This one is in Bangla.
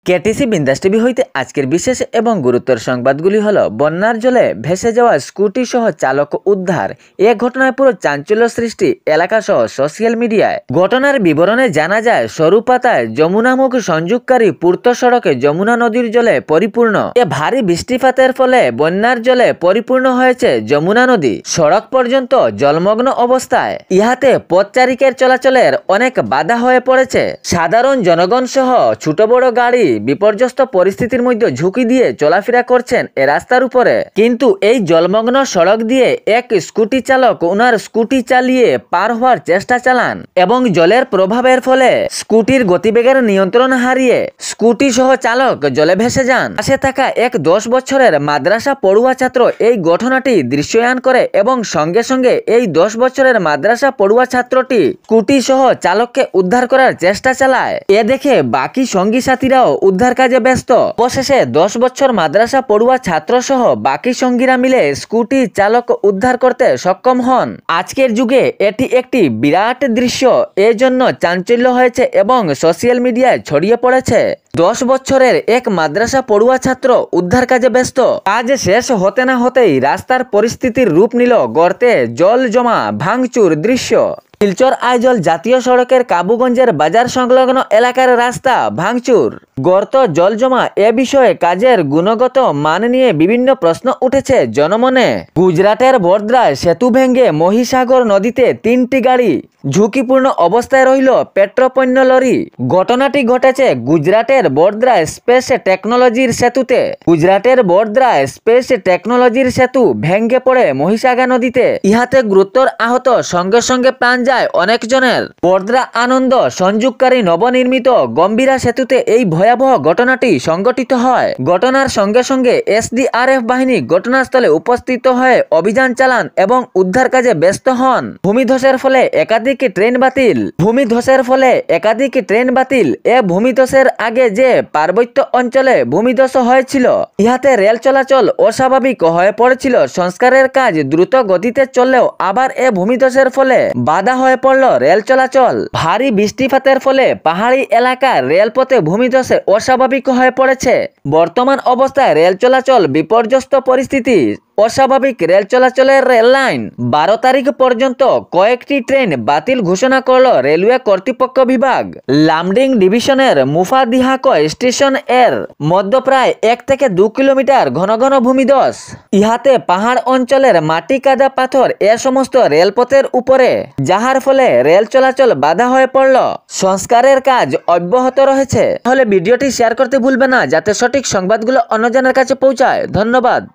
কেটিসি বিন্দাস টিভি হইতে আজকের বিশেষ এবং গুরুত্বর সংবাদগুলি হলো বন্যার জলে ভেসে যাওয়া স্কুটি সহ চালক উদ্ধার। এ ঘটনায় পুরো চাঞ্চল্য সৃষ্টি এলাকা সহ সোশ্যাল মিডিয়ায়। ঘটনার বিবরণে জানা যায় সরুপাতায় যমুনামুখ সংযোগকারী পূর্ত সড়কে যমুনা নদীর জলে পরিপূর্ণ। এ ভারী বৃষ্টিপাতের ফলে বন্যার জলে পরিপূর্ণ হয়েছে যমুনা নদী। সড়ক পর্যন্ত জলমগ্ন অবস্থায়। ইহাতে পথচারীদের চলাচলের অনেক বাধা হয়ে পড়েছে। সাধারণ জনগণ সহ ছোট বড় গাড়ি বিপর্যস্ত পরিস্থিতির মধ্যে ঝুঁকি দিয়ে চলাফেরা করছেন এ রাস্তার উপরে। কিন্তু এই জলমগ্ন সড়ক দিয়ে এক স্কুটি চালক ওনার স্কুটি চালিয়ে পার হওয়ার চেষ্টা চালান এবং জলের প্রভাবের ফলে স্কুটির গতিবেগের নিয়ন্ত্রণ হারিয়ে স্কুটি সহ চালক জলে ভেসে যান। পাশে থাকা এক 10 বছরের মাদ্রাসা পড়ুয়া ছাত্র এই ঘটনাটি দৃশ্যায়ন করে এবং সঙ্গে সঙ্গে এই 10 বছরের মাদ্রাসা পড়ুয়া ছাত্রটি স্কুটি সহ চালককে উদ্ধার করার চেষ্টা চালায়। এ দেখে বাকি সঙ্গী সাথীরাও উদ্ধার কাজে ব্যস্ত। অবশেষে 10 বছর মাদ্রাসা পড়ুয়া ছাত্র সহ বাকি সঙ্গীরা মিলে স্কুটি চালক উদ্ধার করতে সক্ষম হন। আজকের যুগে এটি একটি বিরাট দৃশ্য। এর জন্য চাঞ্চল্য হয়েছে এবং সোশ্যাল মিডিয়ায় ছড়িয়ে পড়েছে। 10 বছরের এক মাদ্রাসা পড়ুয়া ছাত্র উদ্ধার কাজে ব্যস্ত। কাজ শেষ হতে না হতেই রাস্তার পরিস্থিতির রূপ নিল গর্তে জল জমা ভাঙচুর দৃশ্য। শিলচর আইজল জাতীয় সড়কের কাবুগঞ্জের বাজার সংলগ্ন এলাকার রাস্তা ভাঙচুর, গর্ত, জল জমা এ বিষয়ে কাজের গুণগত মান নিয়ে বিভিন্ন প্রশ্ন উঠেছে জনমনে। গুজরাটের বর্দ্রায় সেতু ভেঙে মহিসাগর নদীতে 3টি গাড়ি ঝুঁকিপূর্ণ অবস্থায় রইল পেট্রোপণ্য লরি। ঘটনাটি ঘটেছে গুজরাটের বর্দ্রায় স্পেস টেকনোলজির সেতুতে। গুজরাটের বর্দ্রায় স্পেস টেকনোলজির সেতু ভেঙে পড়ে মহিসাগর নদীতে। ইহাতে গুরুতর আহত, সঙ্গে সঙ্গে প্রাণ যায় অনেকজনের। বর্দ্রা আনন্দ সংযোগকারী নবনির্মিত গম্ভীরা সেতুতে এই ভয়াবহ ঘটনাটি সংঘটিত হয়। ঘটনার সঙ্গে সঙ্গে এসডিআরএফ বাহিনী ঘটনাস্থলে উপস্থিত হয়ে অভিযান চালান এবং উদ্ধার কাজে ব্যস্ত হন। ভূমিধসের ফলে একাধিক ট্রেন বাতিল। এ ভূমিধসের আগে যে পার্বত্য অঞ্চলে ভূমিধস হয়েছিল, ইহাতে রেল চলাচল অস্বাভাবিক হয়ে পড়েছিল। সংস্কারের কাজ দ্রুত গতিতে চললেও আবার এ ভূমিধসের ফলে বাধা হয়ে পড়ল রেল চলাচল। ভারী বৃষ্টিপাতের ফলে পাহাড়ি এলাকার রেলপথে ভূমিধসে অস্বাভাবিক হয়ে পড়েছে। বর্তমান অবস্থায় রেল চলাচল বিপর্যস্ত পরিস্থিতি। অস্বাভাবিক রেল চলাচলের রেল লাইন। 12 তারিখ পর্যন্ত কয়েকটি ট্রেন বাতিল ঘোষণা করল রেলওয়ে কর্তৃপক্ষ বিভাগ। লামডিং ডিভিশনের মুফাদিহাক স্টেশন এর মধ্যে প্রায় 1 থেকে 2 কিলোমিটার ঘন ঘন ভূমিধস। ইহাতে পাহাড় অঞ্চলের মাটি, কাদা, পাথর এ সমস্ত রেলপথের উপরে, যাহার ফলে রেল চলাচল বাধা হয়ে পড়ল। সংস্কারের কাজ অব্যাহত রয়েছে। তাহলে ভিডিওটি শেয়ার করতে ভুলবে না, যাতে সঠিক সংবাদগুলো অন্যজনের কাছে পৌঁছায়। ধন্যবাদ।